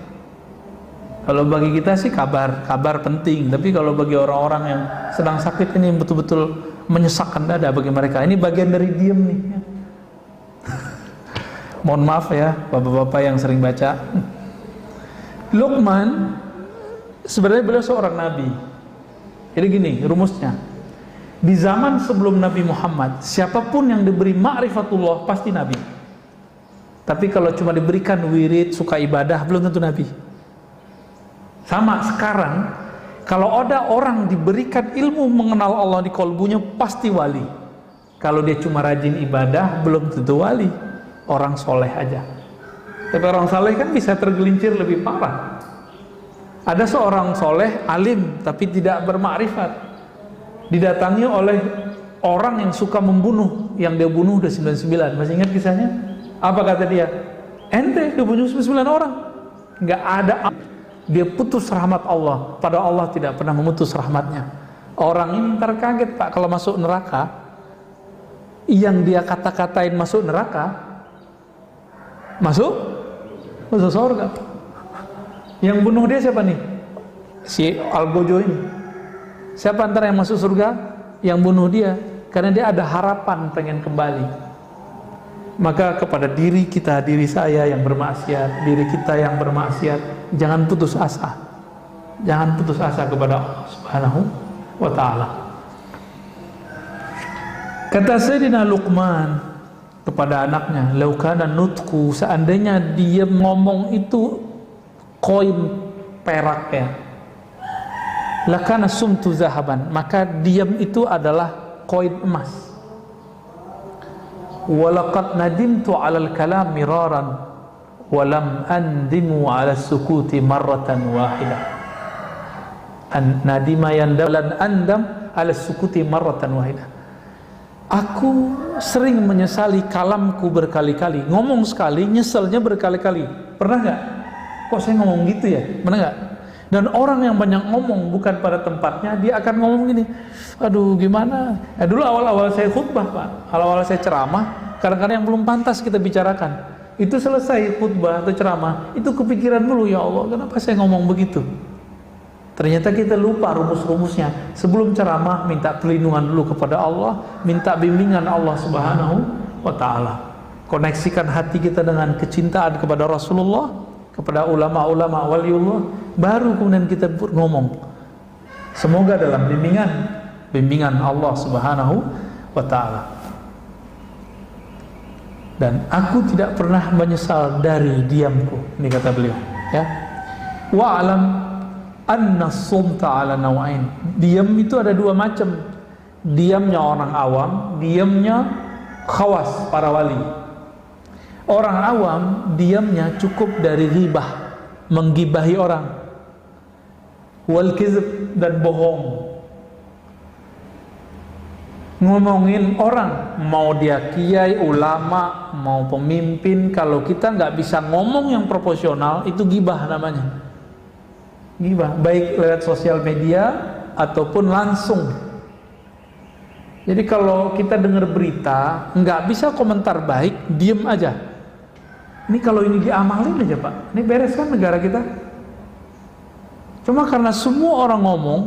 Kalau bagi kita sih kabar penting. Tapi kalau bagi orang-orang yang sedang sakit ini betul-betul menyesakkan dada bagi mereka. Ini bagian dari diem nih. Mohon maaf ya bapak-bapak yang sering baca. Luqman sebenarnya beliau seorang nabi. Jadi gini rumusnya. Di zaman sebelum Nabi Muhammad, siapapun yang diberi ma'rifatullah pasti nabi. Tapi kalau cuma diberikan wirid, suka ibadah, belum tentu nabi. Sama sekarang, kalau ada orang diberikan ilmu mengenal Allah di kolbunya, pasti wali. Kalau dia cuma rajin ibadah, belum tentu wali. Orang soleh aja. Tapi orang soleh kan bisa tergelincir lebih parah. Ada seorang soleh, alim, tapi tidak bermakrifat. Didatangi oleh orang yang suka membunuh. Yang dia bunuh udah 99. Masih ingat kisahnya? Apa kata dia? Ente dia bunuh 99 orang. Nggak ada. Dia putus rahmat Allah. Padahal Allah tidak pernah memutus rahmatnya. Orang ini ntar kaget Pak kalau masuk neraka. Yang dia kata-katain masuk neraka, masuk surga. Yang bunuh dia siapa nih? Si Algojo ini. Siapa antara yang masuk surga? Yang bunuh dia. karena dia ada harapan pengen kembali. Maka kepada diri kita, diri saya yang bermaksiat, diri kita yang bermaksiat, jangan putus asa. Jangan putus asa kepada Allah Subhanahu wa ta'ala. Kata Sayyidina Luqman kepada anaknya, "Lau kana nutqu," seandainya dia ngomong itu koin perak ya, "lakana sumtu zahaban," maka diam itu adalah koin emas. "Walaqad nadimtu 'alal kalam miraran wa lam andimu 'ala sukuti marratan wahidah." Nadima yandam lan andam 'ala sukuti marratan wahidah. Aku sering menyesali kalamku berkali-kali. Ngomong sekali, nyeselnya berkali-kali. Pernah nggak? Kok saya ngomong gitu ya? Pernah nggak? Dan orang yang banyak ngomong bukan pada tempatnya, dia akan ngomong gini, aduh gimana? Dulu awal-awal saya khutbah Pak, awal-awal saya ceramah, kadang-kadang yang belum pantas kita bicarakan. Itu selesai khutbah atau ceramah, itu kepikiran dulu, ya Allah kenapa saya ngomong begitu? Ternyata kita lupa rumus-rumusnya. Sebelum ceramah, minta perlindungan dulu kepada Allah, minta bimbingan Allah Subhanahu wa ta'ala. Koneksikan hati kita dengan kecintaan kepada Rasulullah, kepada ulama-ulama waliullah, baru kemudian kita ngomong. Semoga dalam bimbingan Allah Subhanahu wa ta'ala. Dan aku tidak pernah menyesal dari diamku, ini kata beliau ya. Wa'alam anna sumta ala nawain. Diam itu ada dua macam. Diamnya orang awam, diamnya khawas, para wali. Orang awam diamnya cukup dari ghibah, menggibahi orang, wal kizb, dan bohong, ngomongin orang, mau dia kiai, ulama, mau pemimpin. Kalau kita nggak bisa ngomong yang proporsional, itu ghibah namanya. Ghibah, baik lewat sosial media ataupun langsung. Jadi kalau kita dengar berita, nggak bisa komentar baik, diem aja. Ini kalau ini diamalin aja Pak, ini beres kan negara kita. Cuma karena semua orang ngomong,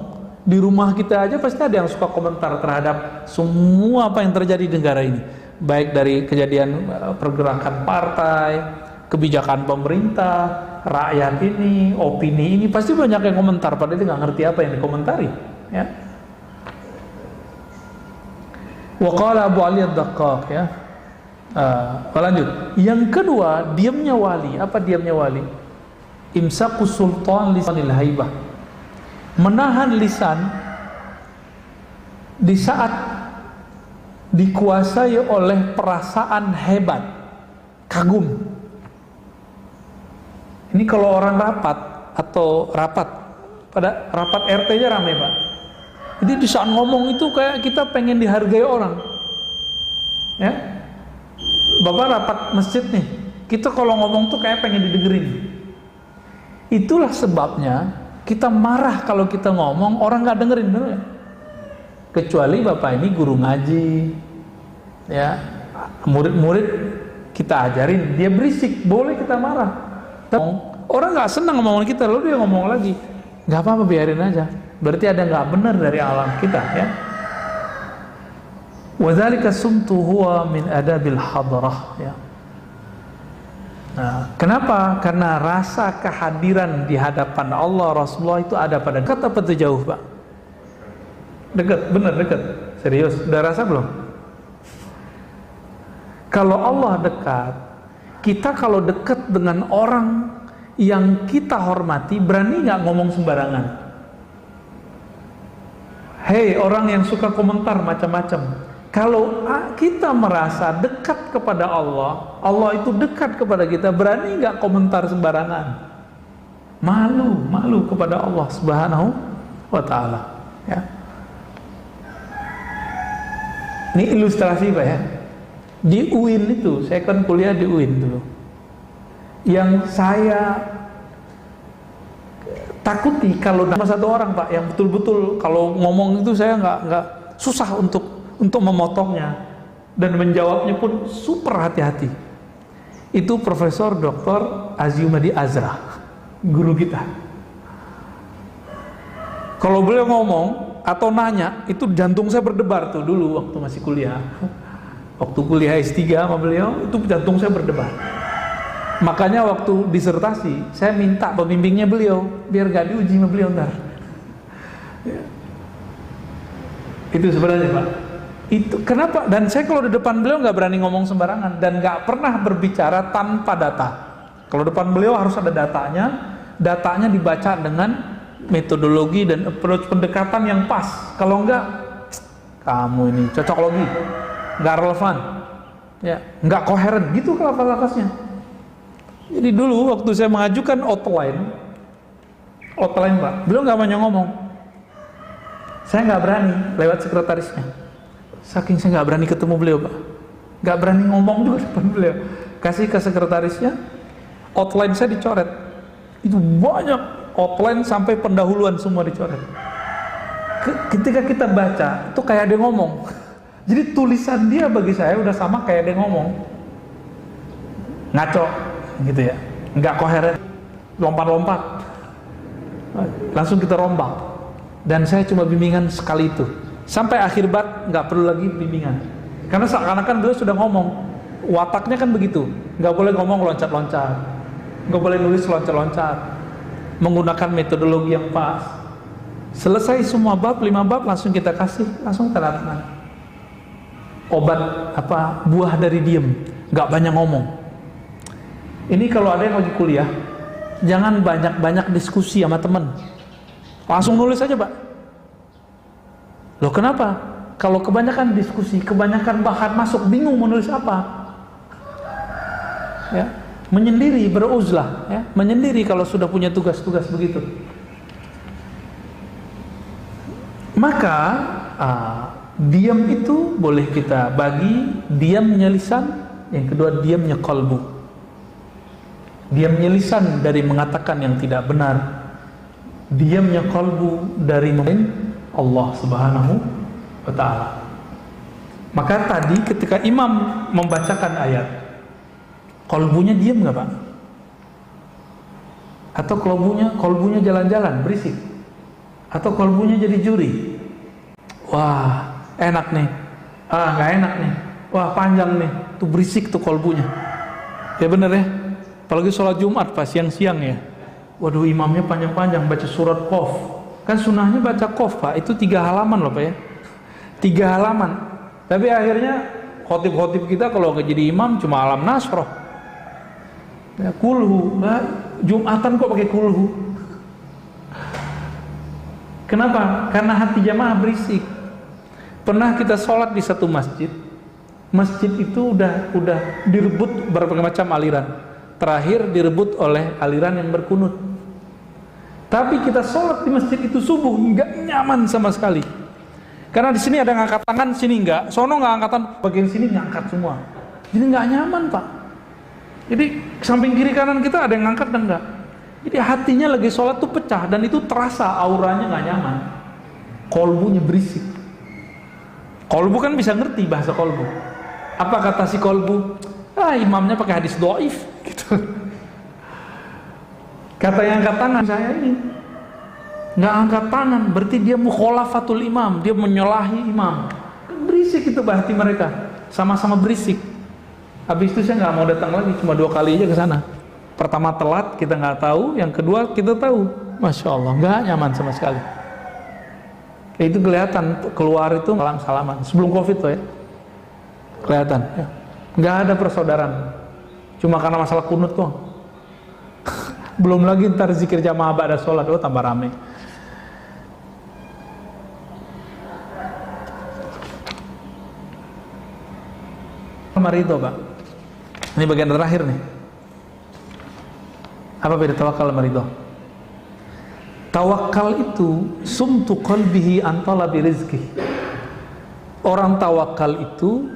di rumah kita aja pasti ada yang suka komentar terhadap semua apa yang terjadi di negara ini. Baik dari kejadian pergerakan partai, kebijakan pemerintah, rakyat ini, opini ini, pasti banyak yang komentar, padahal dia nggak ngerti apa yang dikomentari ya. Wa qala Abu Ali Ad-Daqqaq ya. Lanjut. Yang kedua, diamnya wali. Apa diamnya wali? Imsaku sultan lisanil haibah. Menahan lisan di saat dikuasai oleh perasaan hebat, kagum. Ini kalau orang rapat atau pada rapat RT nya ramai Pak. Jadi di saat ngomong itu kayak kita pengen dihargai orang ya. Bapak rapat masjid nih, kita kalau ngomong tuh kayak pengen didengerin. Itulah sebabnya kita marah kalau kita ngomong orang nggak dengerin, bener gak? Kecuali Bapak ini guru ngaji ya, murid-murid kita ajarin, dia berisik, boleh kita marah. Orang nggak senang ngomong kita, lalu dia ngomong lagi, nggak apa-apa, biarin aja. Berarti ada nggak benar dari alam kita ya. Wadzalika sumtu huwa min adabil hadrah ya. Nah, kenapa? Karena rasa kehadiran di hadapan Allah Rasulullah itu ada pada kata apa tuh jauh Pak? Dekat, benar dekat. Serius, udah rasa belum? Kalau Allah dekat, kita kalau dekat dengan orang yang kita hormati, berani nggak ngomong sembarangan? Hei orang yang suka komentar macam-macam, kalau kita merasa dekat kepada Allah, Allah itu dekat kepada kita, berani nggak komentar sembarangan? Malu kepada Allah Subhanahu wa ta'ala ya. Ini ilustrasi Pak ya. Di UIN itu, saya kan kuliah di UIN dulu. Yang saya takuti kalau sama satu orang Pak, yang betul-betul kalau ngomong itu saya nggak susah untuk memotongnya dan menjawabnya pun super hati-hati. Itu Profesor Dr. Aziumadi Azra, guru kita. Kalau beliau ngomong, atau nanya, itu jantung saya berdebar tuh dulu waktu masih kuliah. Waktu kuliah S3 sama beliau, itu jantung saya berdebar. Makanya waktu disertasi, saya minta pembimbingnya beliau, biar gak diuji sama beliau ntar. Ya. Itu sebenarnya Pak. Itu kenapa? Dan saya kalau di depan beliau nggak berani ngomong sembarangan dan nggak pernah berbicara tanpa data. Kalau depan beliau harus ada datanya dibaca dengan metodologi dan approach pendekatan yang pas. Kalau enggak, kamu ini cocok logi, nggak relevan, ya, nggak koheren, gitu kelapa-lapasnya. Jadi dulu waktu saya mengajukan outline Pak, beliau nggak banyak ngomong. Saya nggak berani lewat sekretarisnya. Saking saya nggak berani ketemu beliau Pak, nggak berani ngomong juga depan beliau. Kasih ke sekretarisnya, outline saya dicoret. Itu banyak outline sampai pendahuluan semua dicoret. Ketika kita baca itu kayak dia ngomong. Jadi tulisan dia bagi saya udah sama kayak dia ngomong. Ngaco gitu ya, nggak koheren, lompat-lompat, langsung kita rombak. Dan saya cuma bimbingan sekali itu, sampai akhir bat nggak perlu lagi bimbingan, karena seakan-akan beliau sudah ngomong. Wataknya kan begitu, nggak boleh ngomong loncat-loncat, nggak boleh nulis loncat-loncat, menggunakan metodologi yang pas. Selesai semua bab, 5 bab langsung kita kasih, langsung tanda tangan. Obat apa, buah dari diem, nggak banyak ngomong. Ini kalau ada yang lagi kuliah, jangan banyak-banyak diskusi sama teman, langsung nulis aja Pak. Loh kenapa? Kalau kebanyakan diskusi, kebanyakan bahan masuk, bingung mau nulis apa. Ya, menyendiri, beruzlah, ya, menyendiri kalau sudah punya tugas-tugas begitu. Maka diam itu boleh kita bagi diamnya lisan, yang kedua diamnya qalbu. Diamnya lisan dari mengatakan yang tidak benar, diamnya qalbu dari Allah Subhanahu wa ta'ala. Maka tadi ketika imam membacakan ayat, qalbunya diam nggak Pak? Atau qalbunya jalan-jalan berisik? Atau qalbunya jadi juri? Wah enak nih, nggak enak nih, wah panjang nih, tuh berisik tuh qalbunya. Ya bener ya, apalagi sholat Jumat pas siang-siang ya, waduh imamnya panjang-panjang baca surat Qaf. Kan sunahnya baca Qaf Pak, itu 3 halaman loh Pak ya, 3 halaman. Tapi akhirnya khotib-khotib kita kalau nggak jadi imam cuma alam nasroh, ya, kulhu. Nah, Jumatan kok pakai kulhu? Kenapa? Karena hati jamaah berisik. Pernah kita sholat di satu masjid, masjid itu udah direbut berbagai macam aliran. Terakhir direbut oleh aliran yang berkunut. Tapi kita sholat di masjid itu subuh nggak nyaman sama sekali. Karena di sini ada ngangkat tangan, sini nggak. Sono nggak angkatan, bagian sini ngangkat semua. Jadi nggak nyaman Pak. Jadi samping kiri kanan kita ada yang ngangkat dan enggak. Jadi hatinya lagi sholat tuh pecah dan itu terasa auranya nggak nyaman. Kolbunya berisik. Kolbu kan bisa ngerti bahasa kolbu. Apa kata si kolbu? Imamnya pakai hadis doif gitu. Kata yang angkat tangan, saya ini nggak angkat tangan, berarti dia mukhalafatul imam, dia menyalahi imam. Berisik itu hati mereka, sama-sama berisik. Habis itu saya nggak mau datang lagi, cuma 2 kali aja ke sana. Pertama telat, kita nggak tahu, yang kedua kita tahu, masya Allah, nggak nyaman sama sekali. Itu kelihatan keluar itu salam-salaman sebelum COVID tuh ya, kelihatan ya. Nggak ada persaudaraan, cuma karena masalah kunut tuh. Belum lagi ntar zikir jamaah ba'da sholat, tambah rame. Ridho Pak, ini bagian terakhir nih. Apa beda tawakal sama ridho? Tawakal itu sumtu qalbihi an talabi rizki. Orang tawakal itu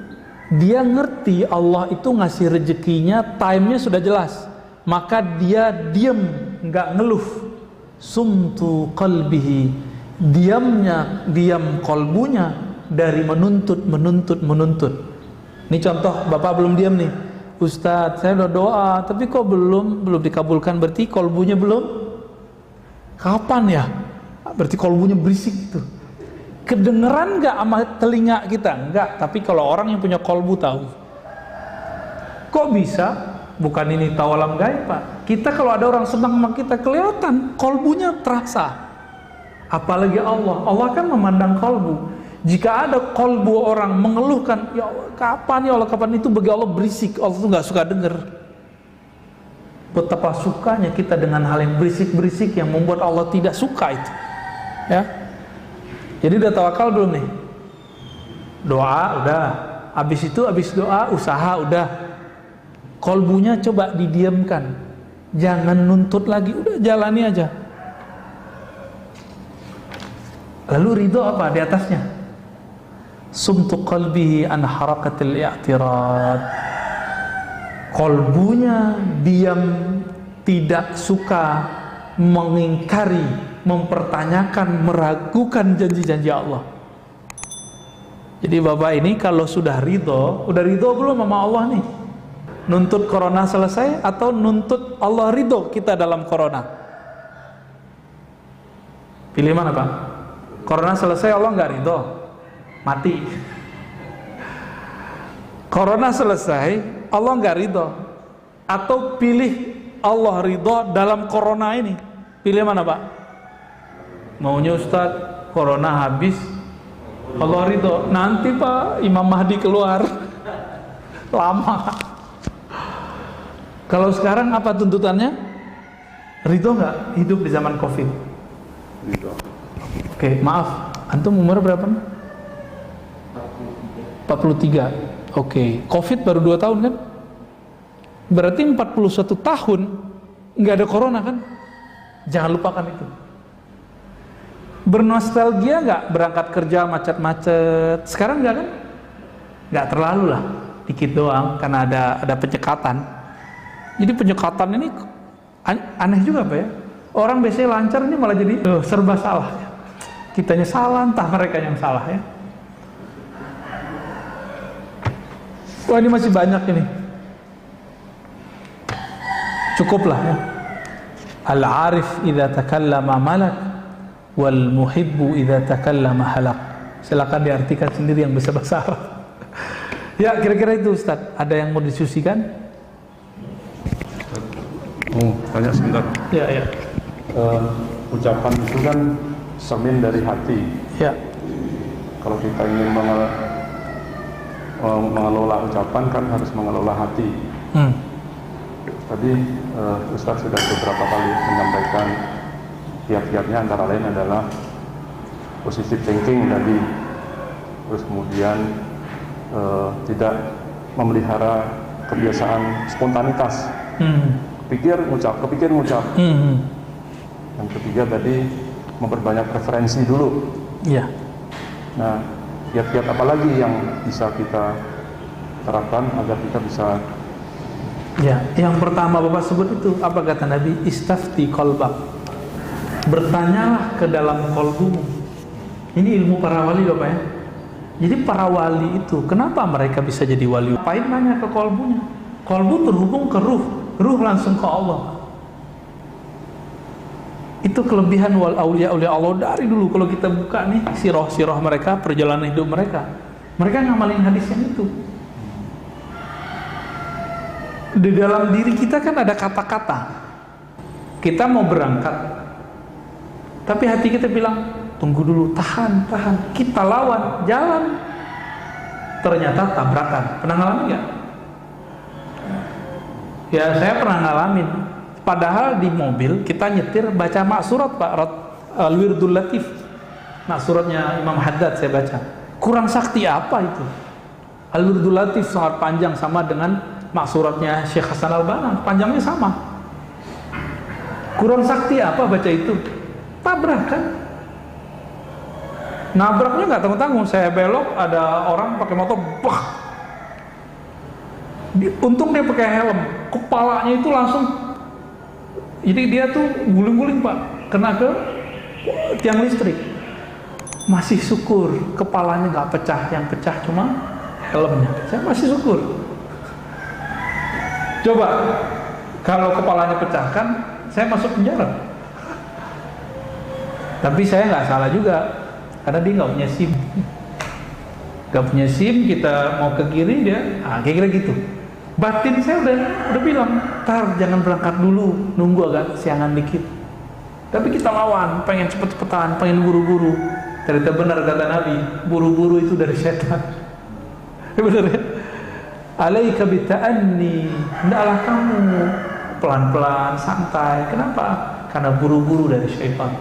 dia ngerti Allah itu ngasih rezekinya, time-nya sudah jelas, maka dia diam, nggak ngeluh. Sumtu qalbihi, diam kolbunya dari menuntut. Ini contoh, Bapak belum diam nih, Ustadz saya udah doa tapi kok belum dikabulkan, berarti kolbunya belum. Kapan ya? Berarti kolbunya berisik itu. Kedengeran nggak sama telinga kita? Enggak, tapi kalau orang yang punya kolbu tahu. Kok bisa? Bukan ini tahu alam gaib, Pak. Kita kalau ada orang senang sama kita, kelihatan kolbunya terasa. Apalagi Allah. Allah kan memandang kolbu. Jika ada kolbu orang mengeluhkan, ya Allah, kapan ya Allah, kapan, itu bagi Allah berisik. Allah tuh nggak suka denger. Betapa sukanya kita dengan hal yang berisik-berisik yang membuat Allah tidak suka itu. Ya. Jadi udah tawakal belum nih? Doa udah. Habis itu, habis doa, usaha udah. Kolbunya coba didiamkan. Jangan nuntut lagi, udah jalani aja. Lalu ridho apa di atasnya? Sumtu qalbihi an harakatil i'tirad. Kolbunya diam, tidak suka mengingkari, mempertanyakan, meragukan janji-janji Allah. Jadi Bapak ini kalau sudah ridho, udah ridho belum sama Allah nih? Nuntut corona selesai atau nuntut Allah ridho kita dalam corona? Pilih mana Pak? Corona selesai Allah nggak ridho, mati. Corona selesai Allah nggak ridho, atau pilih Allah ridho dalam corona ini? Pilih mana Pak? Maunya Ustadz corona habis Allah ridho, nanti Pak Imam Mahdi keluar lama. Kalau sekarang apa tuntutannya? Ridho nggak hidup di zaman COVID? Ridho. Oke, maaf, antum umur berapa? 43. Oke, COVID baru 2 tahun kan? Berarti 41 tahun nggak ada corona kan? Jangan lupakan itu. Bernostalgia nggak berangkat kerja macet-macet? Sekarang nggak kan? Nggak terlalu lah, dikit doang karena ada penyekatan. Jadi penyekatan ini aneh juga Pak ya. Orang biasanya lancar, ini malah jadi serba salah. Kitanya salah, entah mereka yang salah ya. Wah ini masih banyak ini. Cukuplah ya. Al-arif idza takallama malak wal muhibbu idza takallama halak. Silakan diartikan sendiri yang bisa bahasa Arab. Ya kira-kira itu Ustaz. Ada yang mau disusikan? Tanya sebentar. Ya ya. Ucapan itu kan cermin dari hati. Ya. Kalau kita ingin mengelola ucapan kan harus mengelola hati. Tadi Ustadz sudah beberapa kali menyampaikan kiat-kiatnya, antara lain adalah positive thinking tadi, terus kemudian tidak memelihara kebiasaan spontanitas, kepikir ngucap. Yang ketiga tadi memperbanyak referensi dulu. Iya. Nah, kiat-kiat apa lagi yang bisa kita terapkan agar kita bisa? Ya, yang pertama Bapak sebut itu apa kata Nabi? Istafti qalbak. Bertanyalah ke dalam kolbumu. Ini ilmu para wali Bapak ya. Jadi para wali itu kenapa mereka bisa jadi wali? Ngapain nanya ke kolbunya? Kolbu terhubung ke ruh, ruh langsung ke Allah. Itu kelebihan wal aulia Allah dari dulu. Kalau kita buka nih sirah mereka, perjalanan hidup mereka ngamalin hadis yang itu. Di dalam diri kita kan ada kata-kata. Kita mau berangkat, tapi hati kita bilang tunggu dulu, tahan. Kita lawan, jalan. Ternyata tabrakan. Pernah ngalamin nggak? Ya saya pernah ngalamin. Padahal di mobil kita nyetir baca maksurat Pak, Al-Wirdul Latif, maksuratnya Imam Haddad saya baca. Kurang sakti apa itu? Al-Wirdul Latif sangat panjang, sama dengan maksuratnya Syekh Hasan Al-Banna, panjangnya sama. Kurang sakti apa baca itu? Tabrakan. Nabraknya nggak tanggung-tanggung, saya belok ada orang pakai motor, bah. Untung dia pakai helm, kepalanya itu langsung. Jadi dia tuh guling-guling Pak, kena ke tiang listrik. Masih syukur kepalanya nggak pecah, yang pecah cuma helmnya. Saya masih syukur. Coba kalau kepalanya pecahkan, saya masuk penjara. Tapi saya nggak salah juga. karena dia nggak punya SIM. Nggak punya SIM, kita mau ke kiri dia, kira-kira gitu. Batin saya udah bilang, tar jangan berangkat dulu, nunggu agak siangan dikit. Tapi kita lawan, pengen cepet-cepetan, pengen buru-buru. Ternyata benar kata Nabi, buru-buru itu dari setan. Benar ya? Alaika bita'anni, hendaklah kamu pelan-pelan, santai. Kenapa? Karena buru-buru dari syaitan.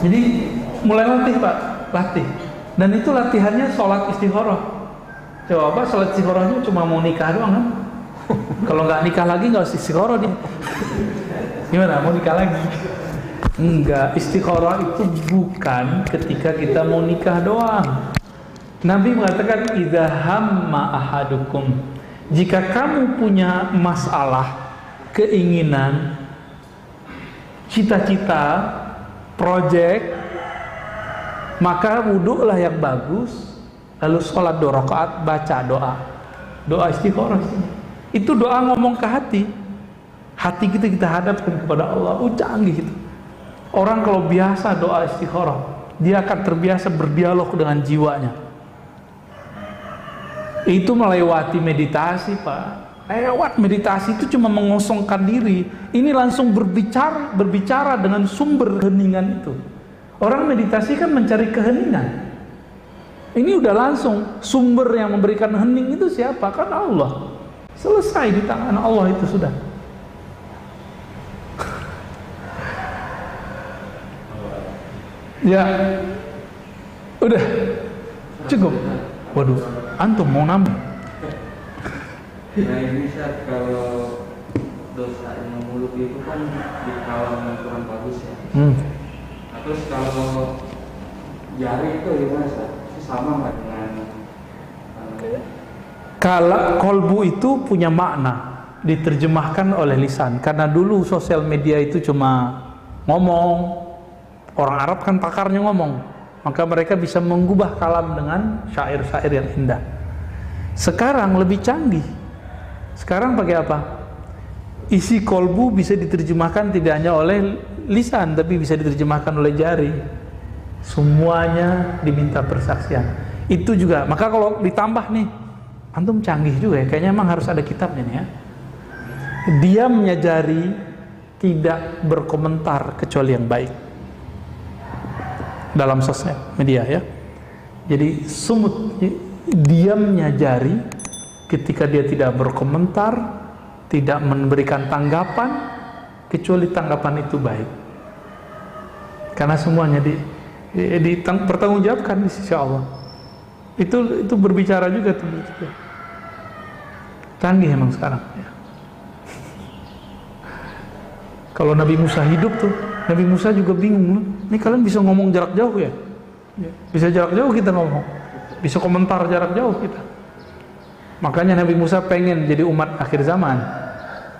Jadi mulai latih Pak, latih. Dan itu latihannya sholat istikharah. Coba Pak, sholat istikharahnya cuma mau nikah doang kan? Kalau nggak nikah lagi nggak usah istikharah dia. Gimana? Mau nikah lagi? Enggak, istikharah itu bukan ketika kita mau nikah doang. Nabi mengatakan idza hamma ahadukum, jika kamu punya masalah, keinginan, cita-cita, project, maka wudhulah yang bagus, lalu sholat 2 rakaat, baca doa istikharah. Itu doa ngomong ke hati kita hadapkan kepada Allah. Canggih itu. Orang kalau biasa doa istikharah, dia akan terbiasa berdialog dengan jiwanya. Itu melewati meditasi Pak. Lewat meditasi itu cuma mengosongkan diri. Ini langsung berbicara dengan sumber keheningan itu. Orang meditasi kan mencari keheningan. Ini udah langsung sumber yang memberikan hening itu siapa? Kan Allah. Selesai di tangan Allah itu sudah. Ya, udah cukup. Waduh, antum mau nambah? Nah ini Ustaz, kalau dosa yang mulut itu kan di kalam yang kurang bagus ya. Nah, terus kalau jari itu gimana Ustaz? Itu sama nggak dengan Kalau kolbu itu punya makna, diterjemahkan oleh lisan. Karena dulu sosial media itu cuma ngomong. Orang Arab kan pakarnya ngomong, maka mereka bisa mengubah kalam dengan syair-syair yang indah. Sekarang lebih canggih. Sekarang pakai apa? Isi kolbu bisa diterjemahkan tidak hanya oleh lisan, tapi bisa diterjemahkan oleh jari. Semuanya diminta persaksian. Itu juga. Maka kalau ditambah nih, antum canggih juga ya. Kayaknya emang harus ada kitabnya nih ya. Diamnya jari, tidak berkomentar kecuali yang baik. Dalam sosial media ya. Jadi diamnya jari ketika dia tidak berkomentar, tidak memberikan tanggapan kecuali tanggapan itu baik. Karena semuanya dipertanggungjawabkan di sisi Allah. Itu berbicara juga tuh. Canggih emang sekarang ya. Kalau Nabi Musa hidup tuh, Nabi Musa juga bingung. Ini kalian bisa ngomong jarak jauh ya? Bisa jarak jauh kita ngomong. Bisa komentar jarak jauh kita. Makanya Nabi Musa pengen jadi umat akhir zaman.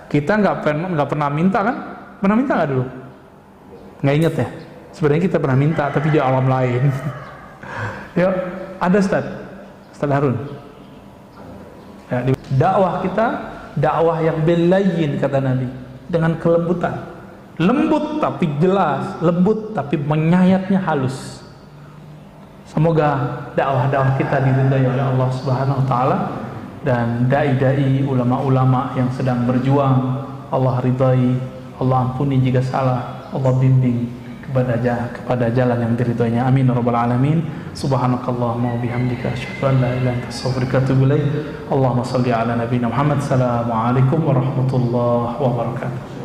Kita nggak pernah minta kan? Pernah minta nggak dulu? Nggak inget ya? Sebenarnya kita pernah minta, tapi di alam lain. Ya, ada Ustaz Harun. Ya, dakwah kita, dakwah yang belayin kata Nabi, dengan kelembutan. Lembut tapi jelas, lembut tapi menyayatnya halus. Semoga dakwah-dakwah kita diridai oleh Allah Subhanahu wa taala, dan dai-dai, ulama-ulama yang sedang berjuang Allah ridai, Allah ampuni jika salah, Allah bimbing kepada jalan yang diridhoinya. Amin ya rabbal alamin. Subhanakallahumma wa bihamdika asyhadu an la ilaha illa anta astaghfiruka wa atubu ilaik. Allahumma shalli ala nabiyyina Muhammad. Assalamualaikum warahmatullahi wabarakatuh.